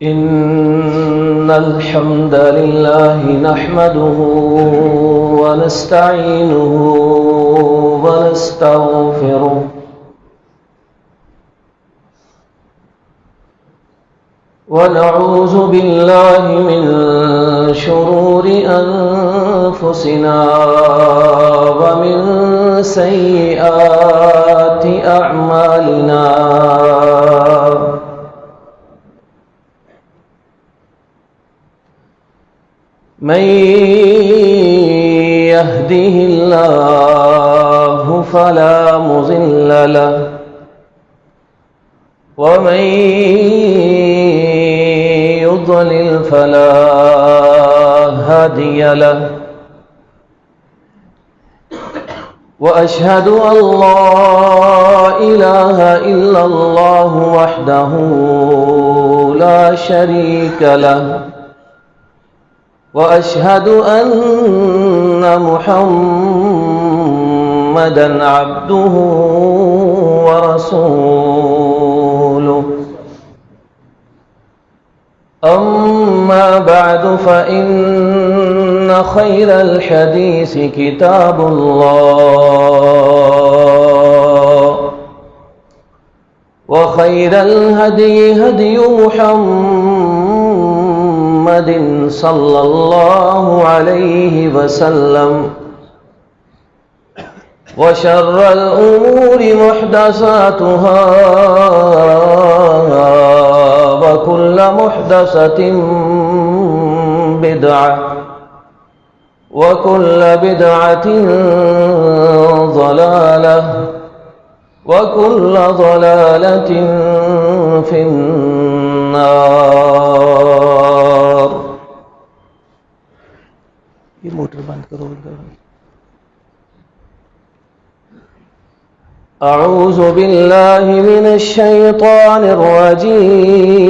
إن الحمد لله نحمده ونستعينه ونستغفره ونعوذ بالله من شرور أنفسنا ومن سيئات أعمالنا من يهده الله فلا مضل له ومن يضلل فلا هادي له وأشهد أن لا إله إلا الله وحده لا شريك له وأشهد أن محمدًا عبده ورسوله أما بعد فإن خير الحديث كتاب الله وخير الهدي هدي محمد صلى الله عليه وسلم وشر الأمور محدثاتها وكل محدثة بدعة وكل بدعة ضلالة وكل ضلالة في النار. یہ موٹر بند کرو. أعوذ بالله من الشيطان الرجيم.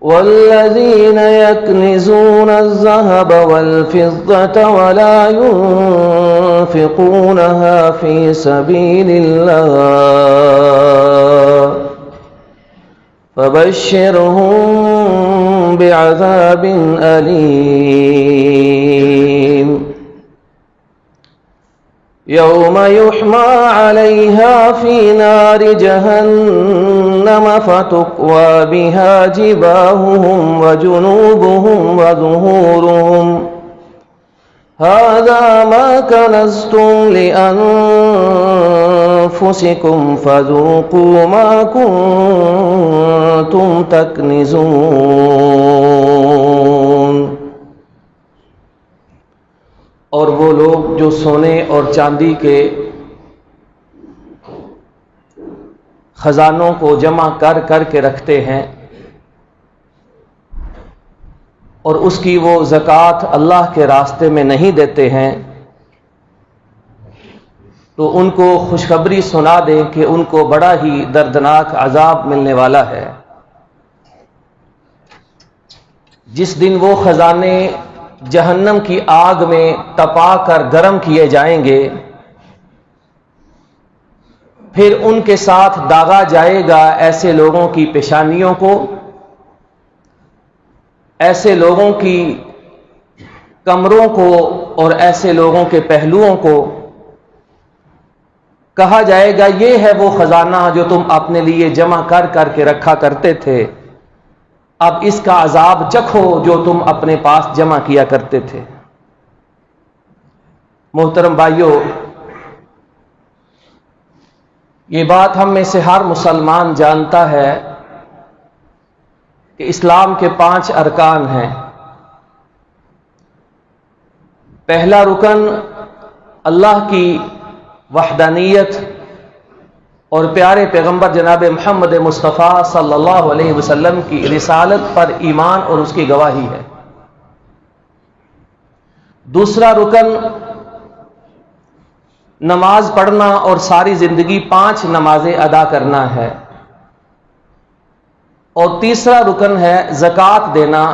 والذين يكنزون الذهب والفضة ولا ينفقونها في سبيل الله فبشرهم بعذاب أليم يوم يحمى عليها في نار جهنم فتكوى بها جباههم وجنوبهم وظهورهم هذا ما كنزتم لأنفسكم فذوقوا ما كنتم تكنزون. اور وہ لوگ جو سونے اور چاندی کے خزانوں کو جمع کر کر کے رکھتے ہیں اور اس کی وہ زکوٰۃ اللہ کے راستے میں نہیں دیتے ہیں تو ان کو خوشخبری سنا دیں کہ ان کو بڑا ہی دردناک عذاب ملنے والا ہے. جس دن وہ خزانے جہنم کی آگ میں تپا کر گرم کیے جائیں گے پھر ان کے ساتھ داغا جائے گا ایسے لوگوں کی پیشانیوں کو، ایسے لوگوں کی کمروں کو اور ایسے لوگوں کے پہلوؤں کو. کہا جائے گا یہ ہے وہ خزانہ جو تم اپنے لیے جمع کر کر کے رکھا کرتے تھے، اب اس کا عذاب چکھو جو تم اپنے پاس جمع کیا کرتے تھے. محترم بھائیو، یہ بات ہم میں سے ہر مسلمان جانتا ہے کہ اسلام کے 5 ارکان ہیں. پہلا رکن اللہ کی وحدانیت اور پیارے پیغمبر جناب محمد مصطفیٰ صلی اللہ علیہ وسلم کی رسالت پر ایمان اور اس کی گواہی ہے. دوسرا رکن نماز پڑھنا اور ساری زندگی 5 نمازیں ادا کرنا ہے. اور تیسرا رکن ہے زکوٰۃ دینا،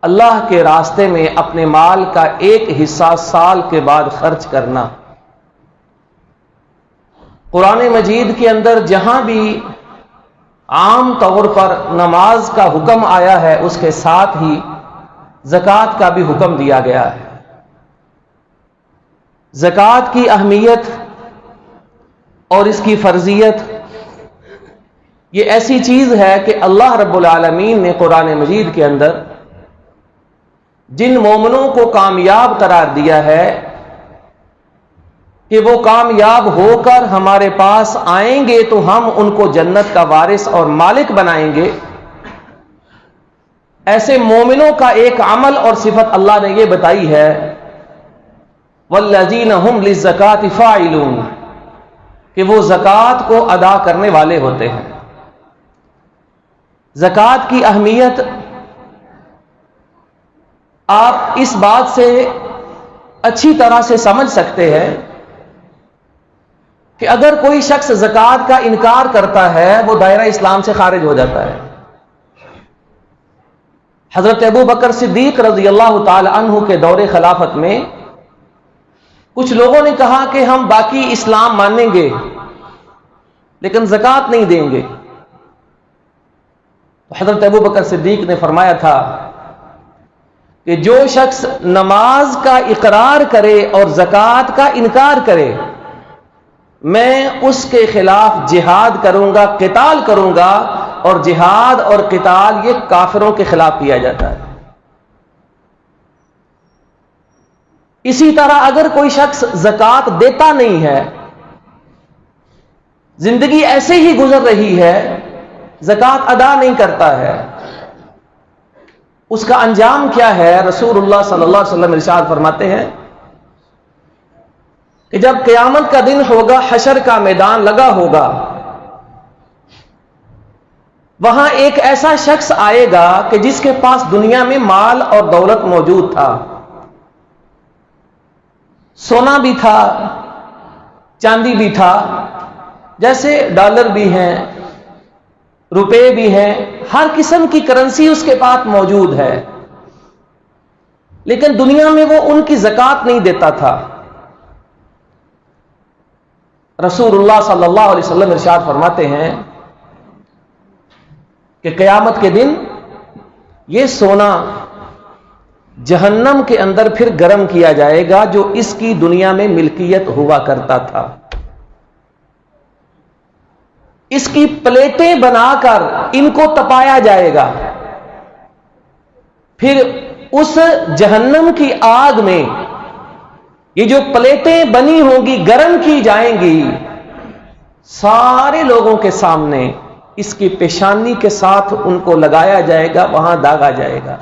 اللہ کے راستے میں اپنے مال کا ایک حصہ سال کے بعد خرچ کرنا. قرآن مجید کے اندر جہاں بھی عام طور پر نماز کا حکم آیا ہے، اس کے ساتھ ہی زکوٰۃ کا بھی حکم دیا گیا ہے۔ زکوٰۃ کی اہمیت اور اس کی فرضیت یہ ایسی چیز ہے کہ اللہ رب العالمین نے قرآن مجید کے اندر جن مومنوں کو کامیاب قرار دیا ہے کہ وہ کامیاب ہو کر ہمارے پاس آئیں گے تو ہم ان کو جنت کا وارث اور مالک بنائیں گے، ایسے مومنوں کا ایک عمل اور صفت اللہ نے یہ بتائی ہے، والذین هم للزکاۃ فاعلون، کہ وہ زکوٰۃ کو ادا کرنے والے ہوتے ہیں۔ زکوٰۃ کی اہمیت آپ اس بات سے اچھی طرح سے سمجھ سکتے ہیں کہ اگر کوئی شخص زکوٰۃ کا انکار کرتا ہے وہ دائرہ اسلام سے خارج ہو جاتا ہے۔ حضرت ابو بکر صدیق رضی اللہ تعالی عنہ کے دور خلافت میں کچھ لوگوں نے کہا کہ ہم باقی اسلام مانیں گے لیکن زکوٰۃ نہیں دیں گے، تو حضرت ابو بکر صدیق نے فرمایا تھا کہ جو شخص نماز کا اقرار کرے اور زکوٰۃ کا انکار کرے میں اس کے خلاف جہاد کروں گا، قتال کروں گا، اور جہاد اور قتال یہ کافروں کے خلاف کیا جاتا ہے۔ اسی طرح اگر کوئی شخص زکوٰۃ دیتا نہیں ہے، زندگی ایسے ہی گزر رہی ہے، زکوٰۃ ادا نہیں کرتا ہے، اس کا انجام کیا ہے؟ رسول اللہ صلی اللہ علیہ وسلم ارشاد فرماتے ہیں کہ جب قیامت کا دن ہوگا، حشر کا میدان لگا ہوگا، وہاں ایک ایسا شخص آئے گا کہ جس کے پاس دنیا میں مال اور دولت موجود تھا، سونا بھی تھا، چاندی بھی تھا، جیسے ڈالر بھی ہیں، روپے بھی ہیں، ہر قسم کی کرنسی اس کے پاس موجود ہے، لیکن دنیا میں وہ ان کی زکوٰۃ نہیں دیتا تھا۔ رسول اللہ صلی اللہ علیہ وسلم ارشاد فرماتے ہیں کہ قیامت کے دن یہ سونا جہنم کے اندر پھر گرم کیا جائے گا جو اس کی دنیا میں ملکیت ہوا کرتا تھا، اس کی پلیٹیں بنا کر ان کو تپایا جائے گا، پھر اس جہنم کی آگ میں یہ جو پلیٹیں بنی ہوں گی گرم کی جائیں گی، سارے لوگوں کے سامنے اس کی پیشانی کے ساتھ ان کو لگایا جائے گا، وہاں داغا جائے گا۔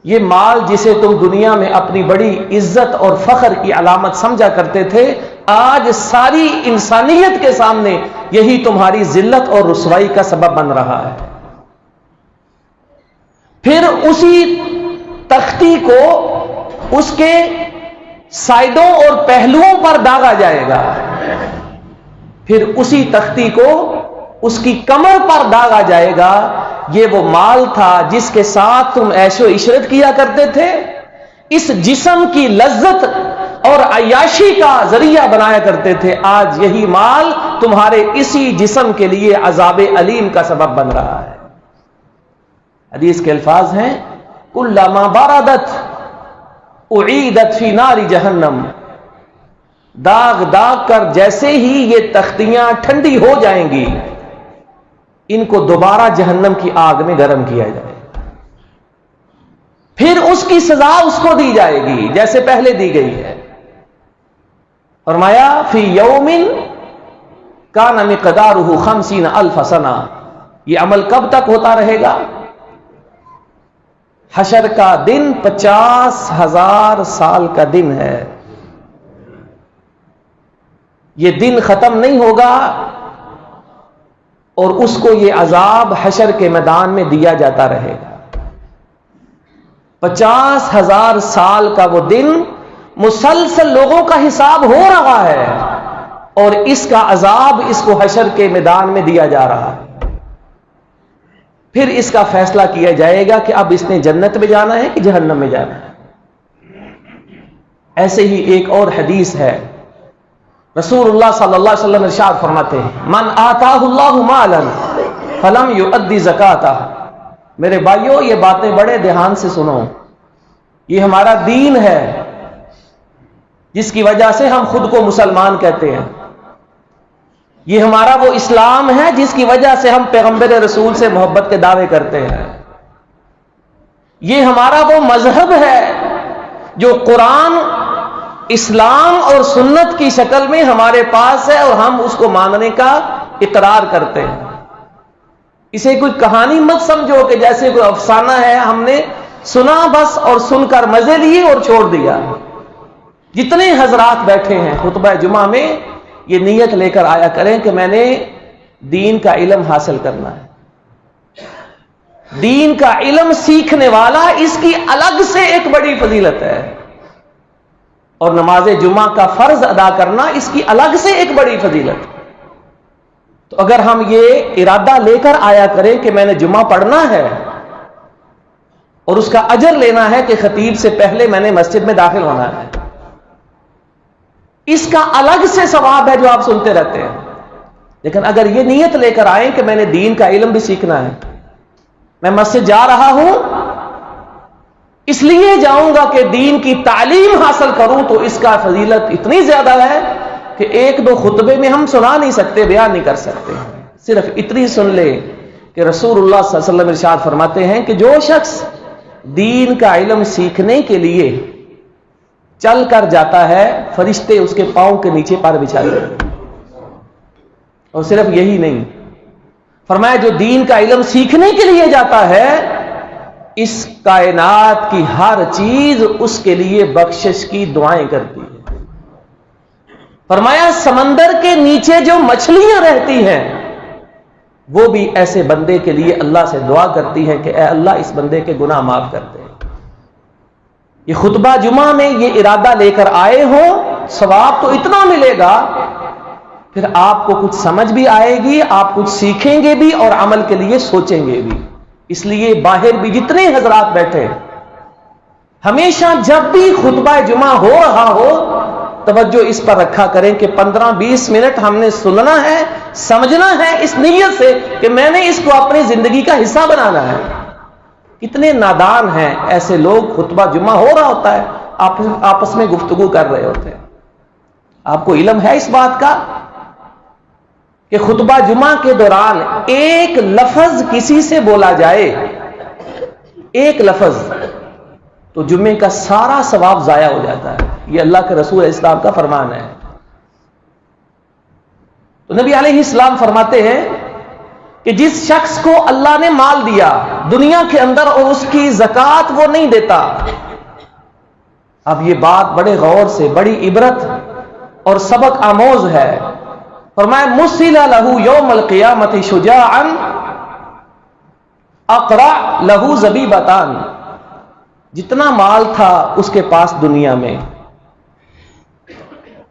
یہ مال جسے تم دنیا میں اپنی بڑی عزت اور فخر کی علامت سمجھا کرتے تھے، آج ساری انسانیت کے سامنے یہی تمہاری ذلت اور رسوائی کا سبب بن رہا ہے۔ پھر اسی تختی کو اس کے سائڈوں اور پہلوؤں پر داغا جائے گا، پھر اسی تختی کو اس کی کمر پر داغا جائے گا۔ یہ وہ مال تھا جس کے ساتھ تم عیش و عشرت کیا کرتے تھے، اس جسم کی لذت اور عیاشی کا ذریعہ بنایا کرتے تھے، آج یہی مال تمہارے اسی جسم کے لیے عذاب علیم کا سبب بن رہا ہے۔ حدیث کے الفاظ ہیں کلما بردت اعیدت فی نار جہنم، داغ داغ کر جیسے ہی یہ تختیاں ٹھنڈی ہو جائیں گی ان کو دوبارہ جہنم کی آگ میں گرم کیا جائے گا، پھر اس کی سزا اس کو دی جائے گی جیسے پہلے دی گئی ہے۔ فرمایا فی یوم کان مقدارہ 50,000 سنہ، یہ عمل کب تک ہوتا رہے گا؟ حشر کا دن 50,000 سال کا دن ہے، یہ دن ختم نہیں ہوگا اور اس کو یہ عذاب حشر کے میدان میں دیا جاتا رہے گا۔ 50,000 سال کا وہ دن مسلسل لوگوں کا حساب ہو رہا ہے اور اس کا عذاب اس کو حشر کے میدان میں دیا جا رہا ہے، پھر اس کا فیصلہ کیا جائے گا کہ اب اس نے جنت میں جانا ہے کہ جہنم میں جانا ہے۔ ایسے ہی ایک اور حدیث ہے، رسول اللہ صلی اللہ علیہ وسلم ارشاد فرماتے ہیں من آتاہ اللہ مالا فلم یؤدی زکاتہ. میرے بھائیوں یہ باتیں بڑے دھیان سے سنو. یہ ہمارا دین ہے جس کی وجہ سے ہم خود کو مسلمان کہتے ہیں. یہ ہمارا وہ اسلام ہے جس کی وجہ سے ہم پیغمبر رسول سے محبت کے دعوے کرتے ہیں. یہ ہمارا وہ مذہب ہے جو قرآن، اسلام اور سنت کی شکل میں ہمارے پاس ہے اور ہم اس کو ماننے کا اقرار کرتے ہیں. اسے کوئی کہانی مت سمجھو کہ جیسے کوئی افسانہ ہے، ہم نے سنا بس اور سن کر مزے لیے اور چھوڑ دیا. جتنے حضرات بیٹھے ہیں خطبہ جمعہ میں یہ نیت لے کر آیا کریں کہ میں نے دین کا علم حاصل کرنا ہے. دین کا علم سیکھنے والا اس کی الگ سے ایک بڑی فضیلت ہے، اور نماز جمعہ کا فرض ادا کرنا اس کی الگ سے ایک بڑی فضیلت ہے. تو اگر ہم یہ ارادہ لے کر آیا کریں کہ میں نے جمعہ پڑھنا ہے اور اس کا اجر لینا ہے کہ خطیب سے پہلے میں نے مسجد میں داخل ہونا ہے، اس کا الگ سے ثواب ہے جو آپ سنتے رہتے ہیں. لیکن اگر یہ نیت لے کر آئیں کہ میں نے دین کا علم بھی سیکھنا ہے، میں مسجد جا رہا ہوں اس لیے جاؤں گا کہ دین کی تعلیم حاصل کروں، تو اس کا فضیلت اتنی زیادہ ہے کہ ایک دو خطبے میں ہم سنا نہیں سکتے، بیان نہیں کر سکتے. صرف اتنی سن لے کہ رسول اللہ صلی اللہ علیہ وسلم ارشاد فرماتے ہیں کہ جو شخص دین کا علم سیکھنے کے لیے چل کر جاتا ہے فرشتے اس کے پاؤں کے نیچے پار بچھاتے ہیں. اور صرف یہی نہیں، فرمایا جو دین کا علم سیکھنے کے لیے جاتا ہے اس کائنات کی ہر چیز اس کے لیے بخشش کی دعائیں کرتی ہے. فرمایا سمندر کے نیچے جو مچھلیاں رہتی ہیں وہ بھی ایسے بندے کے لیے اللہ سے دعا کرتی ہے کہ اے اللہ اس بندے کے گناہ معاف کر دے. یہ خطبہ جمعہ میں یہ ارادہ لے کر آئے ہو، ثواب تو اتنا ملے گا، پھر آپ کو کچھ سمجھ بھی آئے گی، آپ کچھ سیکھیں گے بھی اور عمل کے لیے سوچیں گے بھی. اس لیے باہر بھی جتنے حضرات بیٹھے ہمیشہ جب بھی خطبہ جمعہ ہو رہا ہو توجہ اس پر رکھا کریں کہ 15-20 منٹ ہم نے سننا ہے، سمجھنا ہے اس نیت سے کہ میں نے اس کو اپنی زندگی کا حصہ بنانا ہے. کتنے نادان ہیں ایسے لوگ، خطبہ جمعہ ہو رہا ہوتا ہے آپس میں گفتگو کر رہے ہوتے ہیں. آپ کو علم ہے اس بات کا کہ خطبہ جمعہ کے دوران ایک لفظ کسی سے بولا جائے، ایک لفظ، تو جمعے کا سارا ثواب ضائع ہو جاتا ہے. یہ اللہ کے رسول علیہ السلام کا فرمان ہے. تو نبی علیہ السلام فرماتے ہیں کہ جس شخص کو اللہ نے مال دیا دنیا کے اندر اور اس کی زکوٰۃ وہ نہیں دیتا، اب یہ بات بڑے غور سے، بڑی عبرت اور سبق آموز ہے. فرمایا مسل لہ یوم القیامت شجاعا اقرع لہ زبیبتان. جتنا مال تھا اس کے پاس دنیا میں،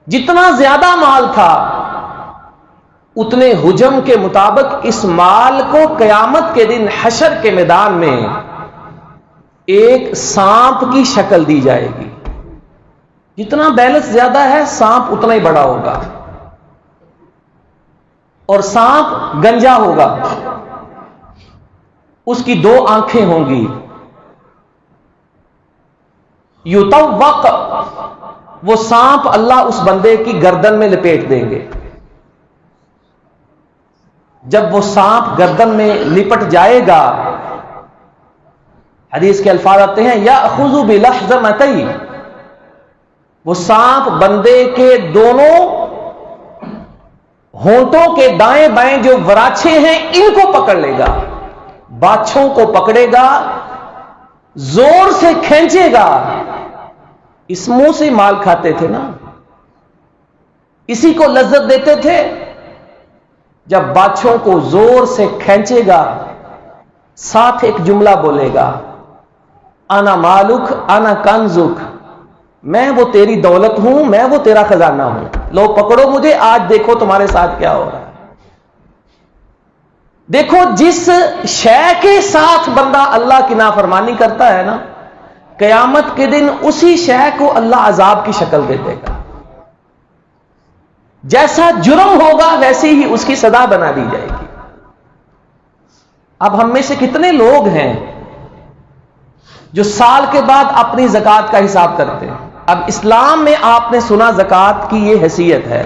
جتنا زیادہ مال تھا اتنے حجم کے مطابق اس مال کو قیامت کے دن حشر کے میدان میں ایک سانپ کی شکل دی جائے گی. جتنا بیلنس زیادہ ہے سانپ اتنا ہی بڑا ہوگا، اور سانپ گنجا ہوگا، اس کی 2 آنکھیں ہوں گی. یطوق، وہ سانپ اللہ اس بندے کی گردن میں لپیٹ دیں گے. جب وہ سانپ گردن میں لپٹ جائے گا، حدیث کے الفاظ آتے ہیں یأخذ بلحظمتئی، وہ سانپ بندے کے دونوں ہونٹوں کے دائیں بائیں جو وراچھے ہیں ان کو پکڑ لے گا، باچھوں کو پکڑے گا، زور سے کھینچے گا. اس منہ سے مال کھاتے تھے نا، اسی کو لذت دیتے تھے. جب باچھوں کو زور سے کھینچے گا ساتھ ایک جملہ بولے گا انا مالک انا کنزک، میں وہ تیری دولت ہوں، میں وہ تیرا خزانہ ہوں، لو پکڑو مجھے، آج دیکھو تمہارے ساتھ کیا ہو رہا ہے. دیکھو جس شے کے ساتھ بندہ اللہ کی نافرمانی کرتا ہے نا، قیامت کے دن اسی شے کو اللہ عذاب کی شکل دے دے گا. جیسا جرم ہوگا ویسی ہی اس کی سزا بنا دی جائے گی۔ اب ہم میں سے کتنے لوگ ہیں جو سال کے بعد اپنی زکوٰۃ کا حساب کرتے ہیں؟ اب اسلام میں آپ نے سنا زکوٰۃ کی یہ حیثیت ہے،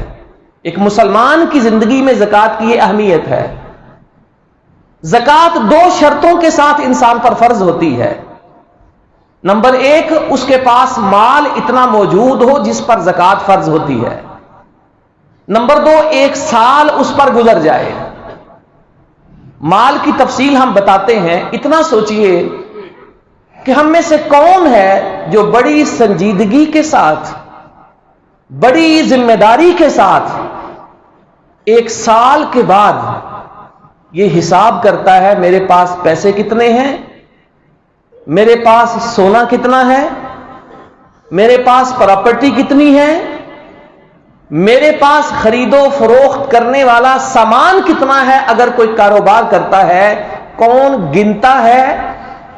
ایک مسلمان کی زندگی میں زکوٰۃ کی یہ اہمیت ہے۔ زکوٰۃ 2 شرطوں کے ساتھ انسان پر فرض ہوتی ہے۔ نمبر 1، اس کے پاس مال اتنا موجود ہو جس پر زکوٰۃ فرض ہوتی ہے۔ نمبر 2، 1 سال اس پر گزر جائے۔ مال کی تفصیل ہم بتاتے ہیں۔ اتنا سوچئے کہ ہم میں سے کون ہے جو بڑی سنجیدگی کے ساتھ، بڑی ذمہ داری کے ساتھ 1 سال کے بعد یہ حساب کرتا ہے میرے پاس پیسے کتنے ہیں، میرے پاس سونا کتنا ہے، میرے پاس پراپرٹی کتنی ہے، میرے پاس خرید و فروخت کرنے والا سامان کتنا ہے؟ اگر کوئی کاروبار کرتا ہے کون گنتا ہے،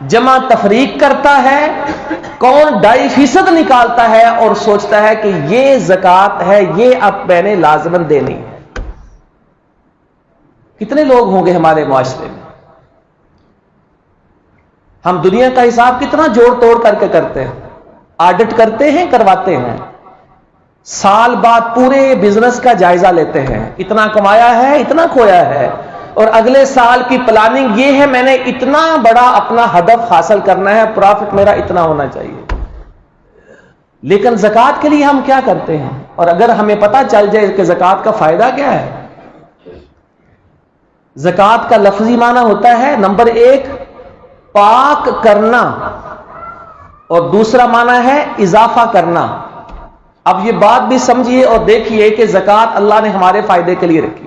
جمع تفریق کرتا ہے، کون 2.5% نکالتا ہے اور سوچتا ہے کہ یہ زکوٰۃ ہے، یہ اب میں نے لازماً دینی ہے۔ کتنے لوگ ہوں گے ہمارے معاشرے میں؟ ہم دنیا کا حساب کتنا جوڑ توڑ کر کے کرتے ہیں، آڈٹ کرتے ہیں، کرواتے ہیں، سال بعد پورے بزنس کا جائزہ لیتے ہیں، اتنا کمایا ہے، اتنا کھویا ہے، اور اگلے سال کی پلاننگ یہ ہے میں نے اتنا بڑا اپنا ہدف حاصل کرنا ہے، پرافٹ میرا اتنا ہونا چاہیے۔ لیکن زکوٰۃ کے لیے ہم کیا کرتے ہیں؟ اور اگر ہمیں پتہ چل جائے کہ زکوٰۃ کا فائدہ کیا ہے، زکوٰۃ کا لفظی معنی ہوتا ہے نمبر 1 پاک کرنا، اور دوسرا معنی ہے اضافہ کرنا۔ اب یہ بات بھی سمجھیے اور دیکھیے کہ زکوٰۃ اللہ نے ہمارے فائدے کے لیے رکھی۔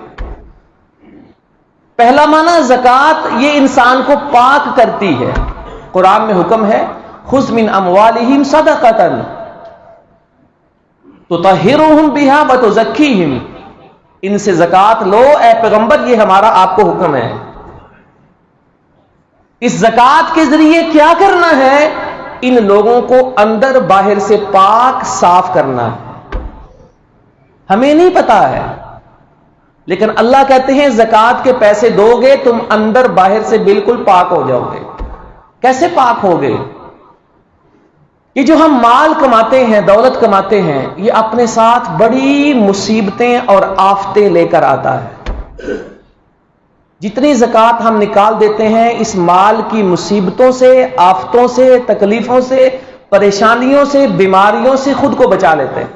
پہلا معنی زکوٰۃ یہ انسان کو پاک کرتی ہے۔ قرآن میں حکم ہے خذ من اموالہم صدقۃ تطہرہم بہا وتزکیہم، ان سے زکوٰۃ لو اے پیغمبر، یہ ہمارا آپ کو حکم ہے۔ اس زکوٰۃ کے ذریعے کیا کرنا ہے؟ ان لوگوں کو اندر باہر سے پاک صاف کرنا ہے۔ ہمیں نہیں پتا ہے، لیکن اللہ کہتے ہیں زکوٰۃ کے پیسے دو گے تم اندر باہر سے بالکل پاک ہو جاؤ گے۔ کیسے پاک ہوگے؟ یہ جو ہم مال کماتے ہیں، دولت کماتے ہیں، یہ اپنے ساتھ بڑی مصیبتیں اور آفتیں لے کر آتا ہے۔ جتنی زکوٰۃ ہم نکال دیتے ہیں اس مال کی مصیبتوں سے، آفتوں سے، تکلیفوں سے، پریشانیوں سے، بیماریوں سے خود کو بچا لیتے ہیں۔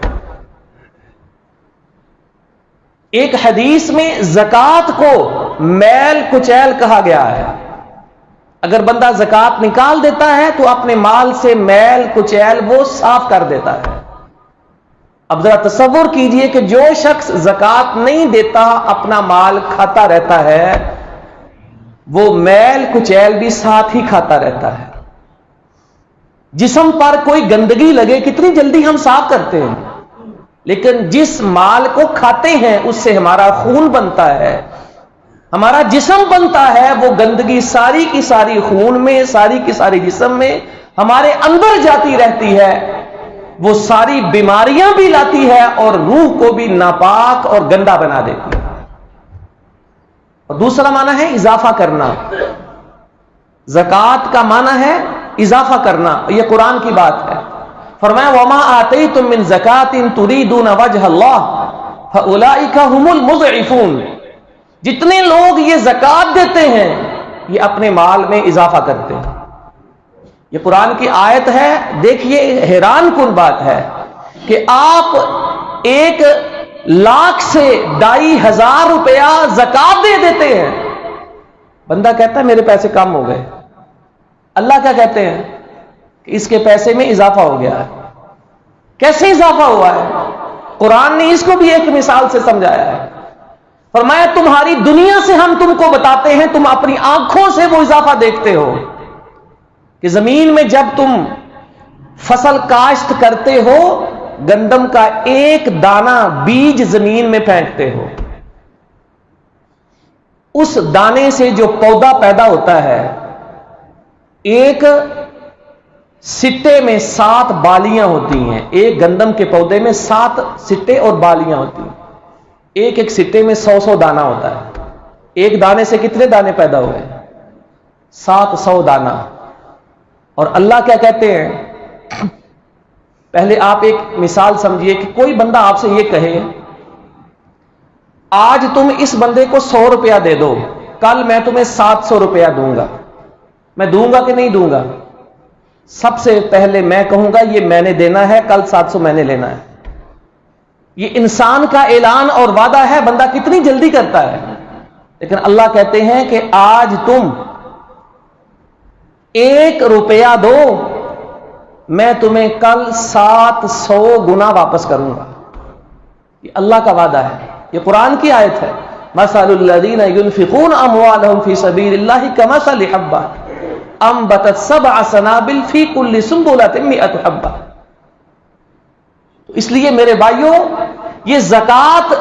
ایک حدیث میں زکوٰۃ کو میل کچیل کہا گیا ہے۔ اگر بندہ زکوٰۃ نکال دیتا ہے تو اپنے مال سے میل کچیل وہ صاف کر دیتا ہے۔ اب ذرا تصور کیجئے کہ جو شخص زکوٰۃ نہیں دیتا، اپنا مال کھاتا رہتا ہے، وہ میل کچیل بھی ساتھ ہی کھاتا رہتا ہے۔ جسم پر کوئی گندگی لگے کتنی جلدی ہم صاف کرتے ہیں، لیکن جس مال کو کھاتے ہیں اس سے ہمارا خون بنتا ہے، ہمارا جسم بنتا ہے، وہ گندگی ساری کی ساری خون میں، ساری کی ساری جسم میں ہمارے اندر جاتی رہتی ہے، وہ ساری بیماریاں بھی لاتی ہے اور روح کو بھی ناپاک اور گندا بنا دیتی ہے۔ اور دوسرا معنی ہے اضافہ کرنا۔ زکوٰۃ کا معنی ہے اضافہ کرنا، یہ قرآن کی بات ہے۔ فرمایا وَمَا آتَيْتُم مِّن زَكَاةٍ تُرِيدُونَ وَجْهَ اللَّهِ فَأُولَٰئِكَ هُمُ الْمُضْعِفُونَ، جتنے لوگ یہ زکوٰۃ دیتے ہیں یہ اپنے مال میں اضافہ کرتے ہیں۔ یہ قرآن کی آیت ہے۔ دیکھیے حیران کن بات ہے کہ آپ 1,00,000 سے 2,500 روپیہ زکوٰۃ دے دیتے ہیں، بندہ کہتا ہے میرے پیسے کم ہو گئے۔ اللہ کیا کہتے ہیں کہ اس کے پیسے میں اضافہ ہو گیا ہے۔ کیسے اضافہ ہوا ہے؟ قرآن نے اس کو بھی ایک مثال سے سمجھایا ہے۔ فرمایا تمہاری دنیا سے ہم تم کو بتاتے ہیں، تم اپنی آنکھوں سے وہ اضافہ دیکھتے ہو کہ زمین میں جب تم فصل کاشت کرتے ہو، گندم کا ایک دانہ بیج زمین میں پھینکتے ہو، اس دانے سے جو پودا پیدا ہوتا ہے، ایک سٹے میں 7 بالیاں ہوتی ہیں۔ ایک گندم کے پودے میں 7 سٹے اور بالیاں ہوتی ہیں۔ ایک ایک سٹے میں 100 دانہ ہوتا ہے. ایک دانے سے کتنے دانے پیدا ہوئے؟ 700 دانہ. اور اللہ کیا کہتے ہیں؟ پہلے آپ ایک مثال سمجھیے کہ کوئی بندہ آپ سے یہ کہے آج تم اس بندے کو 100 روپیہ دے دو، کل میں تمہیں 700 روپیہ دوں گا. میں دوں گا کہ نہیں دوں گا؟ سب سے پہلے میں کہوں گا یہ میں نے دینا ہے، کل 700 میں نے لینا ہے. یہ انسان کا اعلان اور وعدہ ہے، بندہ کتنی جلدی کرتا ہے. لیکن اللہ کہتے ہیں کہ آج تم 1 روپیہ دو، میں تمہیں کل 700 گنا واپس کروں گا. یہ اللہ کا وعدہ ہے، یہ قرآن کی آیت ہے. مثل الذین ينفقون اموالهم فی سبیل اللہ کمثل حبۃ انبتت 7 سنابل فی کل سنبلۃ 100 حبۃ. اس لیے میرے بھائیوں، یہ زکوٰۃ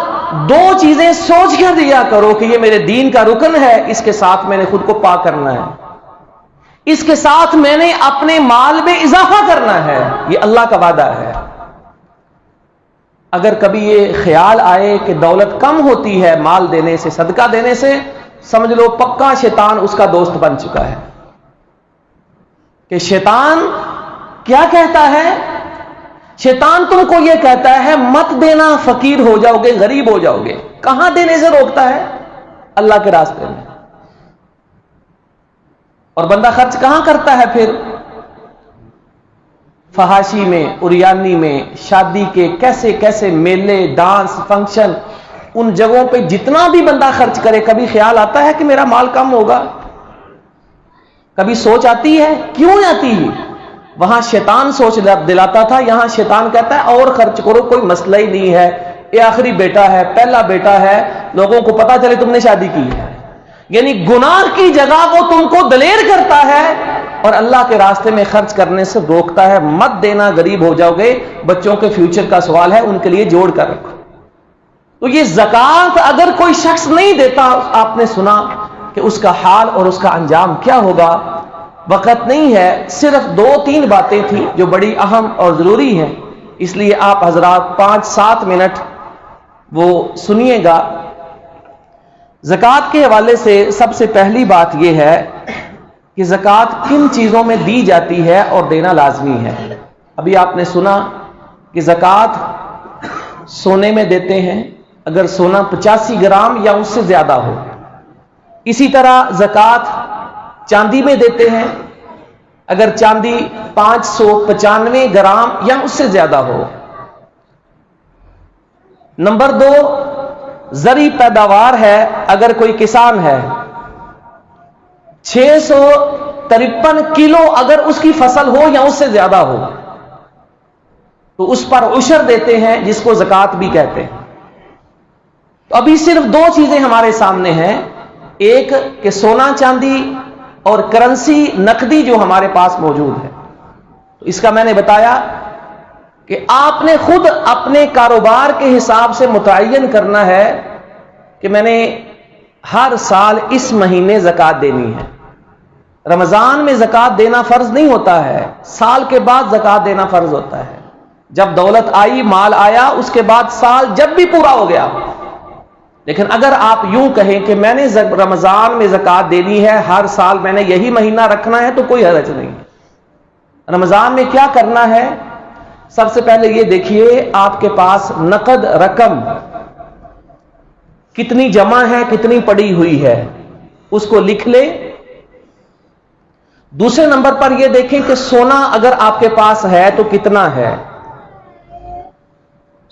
2 چیزیں سوچ کر دیا کرو کہ یہ میرے دین کا رکن ہے، اس کے ساتھ میں نے خود کو پاک کرنا ہے، اس کے ساتھ میں نے اپنے مال میں اضافہ کرنا ہے. یہ اللہ کا وعدہ ہے. اگر کبھی یہ خیال آئے کہ دولت کم ہوتی ہے مال دینے سے، صدقہ دینے سے، سمجھ لو پکا شیطان اس کا دوست بن چکا ہے. کہ شیطان کیا کہتا ہے؟ شیطان تم کو یہ کہتا ہے مت دینا، فقیر ہو جاؤ گے، غریب ہو جاؤ گے. کہاں دینے سے روکتا ہے؟ اللہ کے راستے میں. اور بندہ خرچ کہاں کرتا ہے پھر؟ فحاشی میں، اریانی میں، شادی کے کیسے کیسے میلے، ڈانس، فنکشن، ان جگہوں پہ جتنا بھی بندہ خرچ کرے، کبھی خیال آتا ہے کہ میرا مال کم ہوگا؟ کبھی سوچ آتی ہے؟ کیوں آتی ہے؟ وہاں شیطان سوچ دلاتا تھا، یہاں شیطان کہتا ہے اور خرچ کرو، کوئی مسئلہ ہی نہیں ہے، یہ آخری بیٹا ہے، پہلا بیٹا ہے، لوگوں کو پتا چلے تم نے شادی کی ہے. یعنی گناہ کی جگہ وہ تم کو دلیر کرتا ہے اور اللہ کے راستے میں خرچ کرنے سے روکتا ہے. مت دینا، غریب ہو جاؤ گے، بچوں کے فیوچر کا سوال ہے، ان کے لیے جوڑ کر رکھو. تو یہ زکوٰۃ اگر کوئی شخص نہیں دیتا، آپ نے سنا کہ اس کا حال اور اس کا انجام کیا ہوگا. وقت نہیں ہے، صرف 2-3 باتیں تھیں جو بڑی اہم اور ضروری ہیں، اس لیے آپ حضرات 5-7 منٹ وہ سنیے گا. زکوٰۃ کے حوالے سے سب سے پہلی بات یہ ہے کہ زکوٰۃ کن چیزوں میں دی جاتی ہے اور دینا لازمی ہے. ابھی آپ نے سنا کہ زکوٰۃ سونے میں دیتے ہیں اگر سونا 85 گرام یا اس سے زیادہ ہو. اسی طرح زکوٰۃ چاندی میں دیتے ہیں اگر چاندی 595 گرام یا اس سے زیادہ ہو. نمبر 2، زرعی پیداوار ہے، اگر کوئی کسان ہے 653 کلو اگر اس کی فصل ہو یا اس سے زیادہ ہو تو اس پر عشر دیتے ہیں، جس کو زکوٰۃ بھی کہتے ہیں. تو ابھی صرف 2 چیزیں ہمارے سامنے ہیں، ایک کہ سونا چاندی اور کرنسی نقدی جو ہمارے پاس موجود ہے. تو اس کا میں نے بتایا کہ آپ نے خود اپنے کاروبار کے حساب سے متعین کرنا ہے کہ میں نے ہر سال اس مہینے زکوٰۃ دینی ہے. رمضان میں زکوٰۃ دینا فرض نہیں ہوتا ہے، سال کے بعد زکوٰۃ دینا فرض ہوتا ہے. جب دولت آئی، مال آیا، اس کے بعد سال جب بھی پورا ہو گیا. لیکن اگر آپ یوں کہیں کہ میں نے رمضان میں زکوٰۃ دینی ہے، ہر سال میں نے یہی مہینہ رکھنا ہے، تو کوئی حرج نہیں. رمضان میں کیا کرنا ہے؟ سب سے پہلے یہ دیکھیے آپ کے پاس نقد رقم کتنی جمع ہے، کتنی پڑی ہوئی ہے، اس کو لکھ لے. دوسرے نمبر پر یہ دیکھیں کہ سونا اگر آپ کے پاس ہے تو کتنا ہے.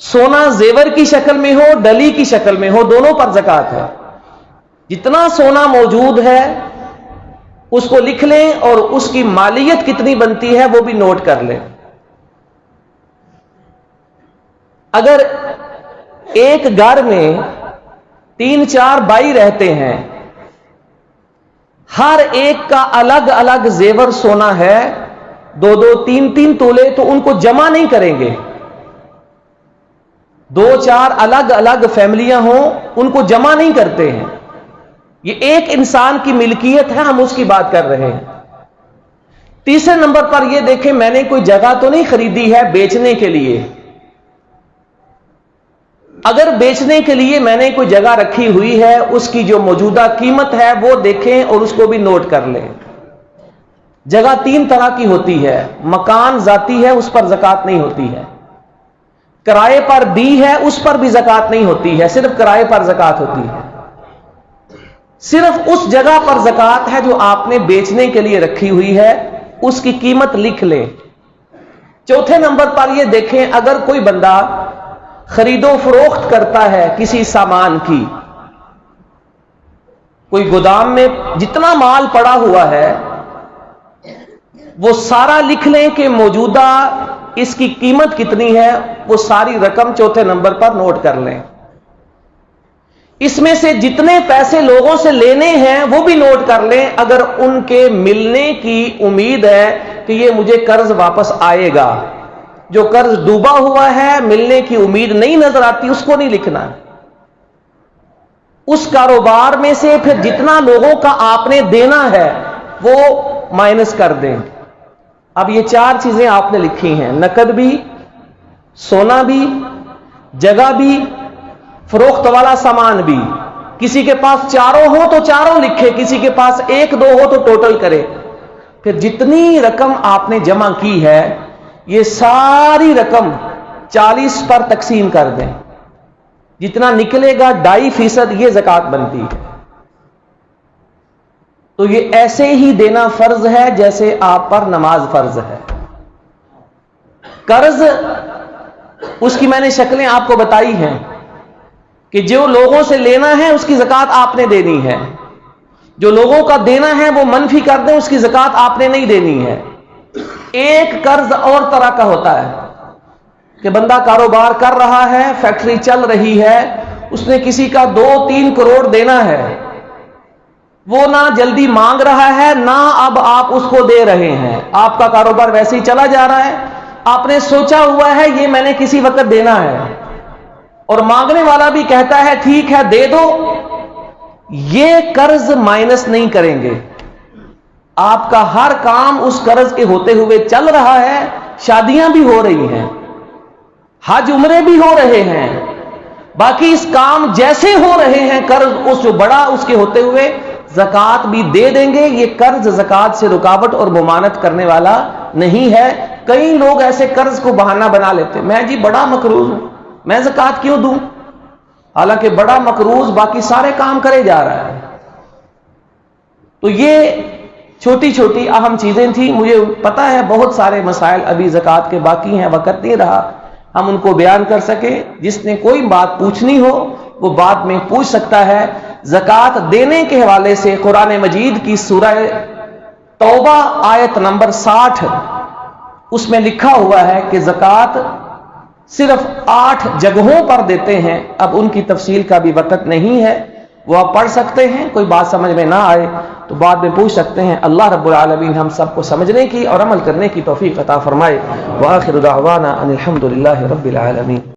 سونا زیور کی شکل میں ہو، ڈلی کی شکل میں ہو، دونوں پر زکوٰۃ ہے. جتنا سونا موجود ہے اس کو لکھ لیں اور اس کی مالیت کتنی بنتی ہے وہ بھی نوٹ کر لیں. اگر ایک گھر میں 3-4 بھائی رہتے ہیں، ہر ایک کا الگ الگ زیور سونا ہے، 2-2 3-3 تولے، تو ان کو جمع نہیں کریں گے. 2-4 الگ الگ فیملیاں ہوں، ان کو جمع نہیں کرتے ہیں. یہ ایک انسان کی ملکیت ہے، ہم اس کی بات کر رہے ہیں. تیسرے نمبر پر یہ دیکھیں میں نے کوئی جگہ تو نہیں خریدی ہے بیچنے کے لیے. اگر بیچنے کے لیے میں نے کوئی جگہ رکھی ہوئی ہے، اس کی جو موجودہ قیمت ہے وہ دیکھیں اور اس کو بھی نوٹ کر لیں۔ جگہ تین طرح کی ہوتی ہے، مکان ذاتی ہے، اس پر زکوٰۃ نہیں ہوتی ہے، کرائے پر دی ہے، اس پر بھی زکوٰۃ نہیں ہوتی ہے، صرف کرائے پر زکوٰۃ ہوتی ہے۔ صرف اس جگہ پر زکوٰۃ ہے جو آپ نے بیچنے کے لیے رکھی ہوئی ہے، اس کی قیمت لکھ لیں۔ چوتھے نمبر پر یہ دیکھیں، اگر کوئی بندہ خرید و فروخت کرتا ہے کسی سامان کی، کوئی گودام میں جتنا مال پڑا ہوا ہے وہ سارا لکھ لیں کہ موجودہ اس کی قیمت کتنی ہے، وہ ساری رقم چوتھے نمبر پر نوٹ کر لیں۔ اس میں سے جتنے پیسے لوگوں سے لینے ہیں وہ بھی نوٹ کر لیں، اگر ان کے ملنے کی امید ہے کہ یہ مجھے قرض واپس آئے گا۔ جو قرض ڈوبا ہوا ہے، ملنے کی امید نہیں نظر آتی، اس کو نہیں لکھنا۔ اس کاروبار میں سے پھر جتنا لوگوں کا آپ نے دینا ہے وہ مائنس کر دیں۔ اب یہ چار چیزیں آپ نے لکھی ہیں، نقد بھی، سونا بھی، جگہ بھی، فروخت والا سامان بھی۔ کسی کے پاس چاروں ہو تو چاروں لکھے، کسی کے پاس ایک دو ہو تو ٹوٹل کرے۔ پھر جتنی رقم آپ نے جمع کی ہے یہ ساری رقم 40 پر تقسیم کر دیں، جتنا نکلے گا 2.5% یہ زکوٰۃ بنتی ہے۔ تو یہ ایسے ہی دینا فرض ہے جیسے آپ پر نماز فرض ہے۔ قرض، اس کی میں نے شکلیں آپ کو بتائی ہیں کہ جو لوگوں سے لینا ہے اس کی زکوٰۃ آپ نے دینی ہے، جو لوگوں کا دینا ہے وہ منفی کر دیں، اس کی زکوٰۃ آپ نے نہیں دینی ہے۔ ایک قرض اور طرح کا ہوتا ہے کہ بندہ کاروبار کر رہا ہے، فیکٹری چل رہی ہے، اس نے کسی کا 2-3 کروڑ دینا ہے، وہ نہ جلدی مانگ رہا ہے نہ اب آپ اس کو دے رہے ہیں، آپ کا کاروبار ویسے ہی چلا جا رہا ہے، آپ نے سوچا ہوا ہے یہ میں نے کسی وقت دینا ہے، اور مانگنے والا بھی کہتا ہے ٹھیک ہے دے دو، یہ قرض مائنس نہیں کریں گے۔ آپ کا ہر کام اس قرض کے ہوتے ہوئے چل رہا ہے، شادیاں بھی ہو رہی ہیں، حج عمرے بھی ہو رہے ہیں، باقی اس کام جیسے ہو رہے ہیں، قرض اس جو بڑا اس کے ہوتے ہوئے زکوٰۃ بھی دے دیں گے۔ یہ قرض زکوٰۃ سے رکاوٹ اور ممانعت کرنے والا نہیں ہے۔ کئی لوگ ایسے قرض کو بہانہ بنا لیتے، میں جی بڑا مقروض ہوں، میں زکوٰۃ کیوں دوں، حالانکہ بڑا مقروض باقی سارے کام کرے جا رہا ہے۔ تو یہ چھوٹی چھوٹی اہم چیزیں تھیں۔ مجھے پتا ہے بہت سارے مسائل ابھی زکوٰۃ کے باقی ہیں، وقت نہیں رہا ہم ان کو بیان کر سکے۔ جس نے کوئی بات پوچھنی ہو وہ بعد میں پوچھ سکتا ہے۔ زکوٰۃ دینے کے حوالے سے قرآن مجید کی سورہ توبہ آیت نمبر 60 اس میں لکھا ہوا ہے کہ زکوٰۃ صرف 8 جگہوں پر دیتے ہیں۔ اب ان کی تفصیل کا بھی وقت نہیں ہے، وہ آپ پڑھ سکتے ہیں، کوئی بات سمجھ میں نہ آئے تو بعد میں پوچھ سکتے ہیں۔ اللہ رب العالمین ہم سب کو سمجھنے کی اور عمل کرنے کی توفیق عطا فرمائے۔ وآخر دعوانا ان الحمد للہ رب العالمین۔